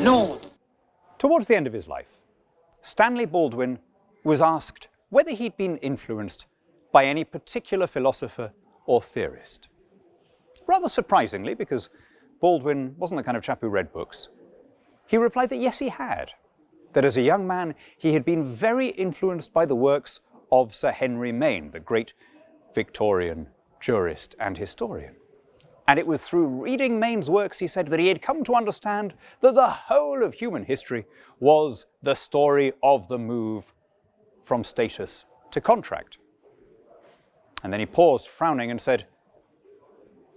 Londres. Towards the end of his life, Stanley Baldwin was asked whether he'd been influenced by any particular philosopher or theorist. Rather surprisingly, because Baldwin wasn't the kind of chap who read books, he replied that yes, he had. That as a young man, he had been very influenced by the works of Sir Henry Maine, the great Victorian jurist and historian. And it was through reading Maine's works, he said, that he had come to understand that the whole of human history was the story of the move from status to contract. And then he paused, frowning, and said,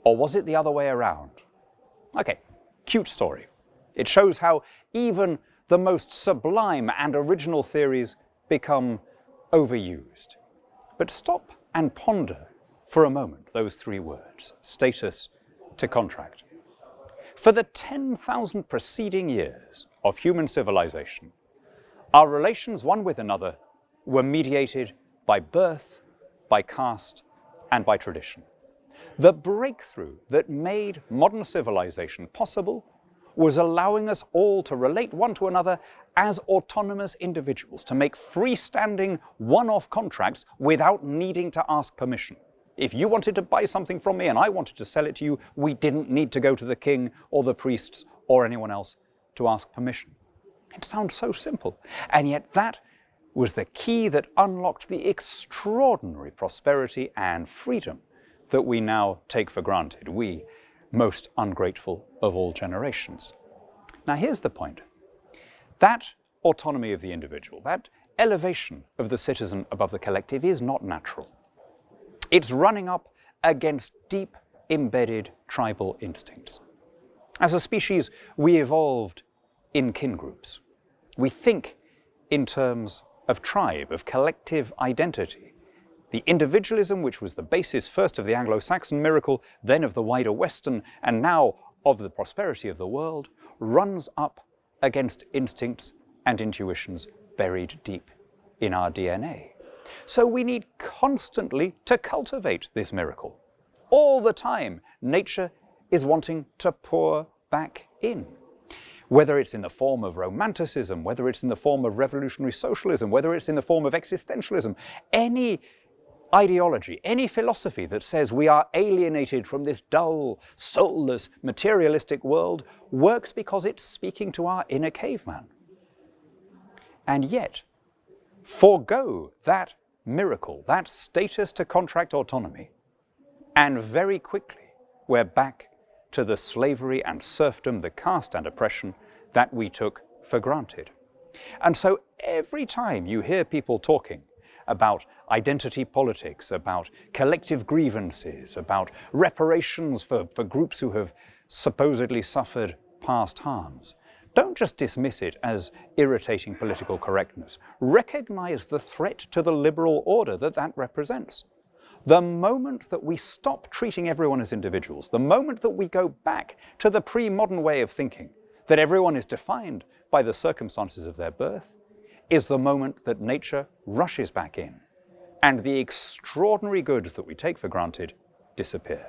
or was it the other way around? Okay, cute story. It shows how even the most sublime and original theories become overused. But stop and ponder for a moment those three words, status to contract. For the 10,000 preceding years of human civilization, our relations one with another were mediated by birth, by caste, and by tradition. The breakthrough that made modern civilization possible was allowing us all to relate one to another as autonomous individuals, to make freestanding one-off contracts without needing to ask permission. If you wanted to buy something from me and I wanted to sell it to you, we didn't need to go to the king or the priests or anyone else to ask permission. It sounds so simple, and yet that was the key that unlocked the extraordinary prosperity and freedom that we now take for granted, we most ungrateful of all generations. Now here's the point. That autonomy of the individual, that elevation of the citizen above the collective is not natural. It's running up against deep embedded tribal instincts. As a species, we evolved in kin groups. We think in terms of tribe, of collective identity. The individualism, which was the basis first of the Anglo-Saxon miracle, then of the wider Western, and now of the prosperity of the world, runs up against instincts and intuitions buried deep in our DNA. So we need constantly to cultivate this miracle. All the time, nature is wanting to pour back in. Whether it's in the form of romanticism, whether it's in the form of revolutionary socialism, whether it's in the form of existentialism, any ideology, any philosophy that says we are alienated from this dull, soulless, materialistic world works because it's speaking to our inner caveman. And yet, forego that miracle, that status to contract autonomy, and very quickly we're back to the slavery and serfdom, the caste and oppression that we took for granted. And so every time you hear people talking about identity politics, about collective grievances, about reparations for groups who have supposedly suffered past harms, don't just dismiss it as irritating political correctness. Recognize the threat to the liberal order that that represents. The moment that we stop treating everyone as individuals, the moment that we go back to the pre-modern way of thinking, that everyone is defined by the circumstances of their birth, is the moment that nature rushes back in, and the extraordinary goods that we take for granted disappear.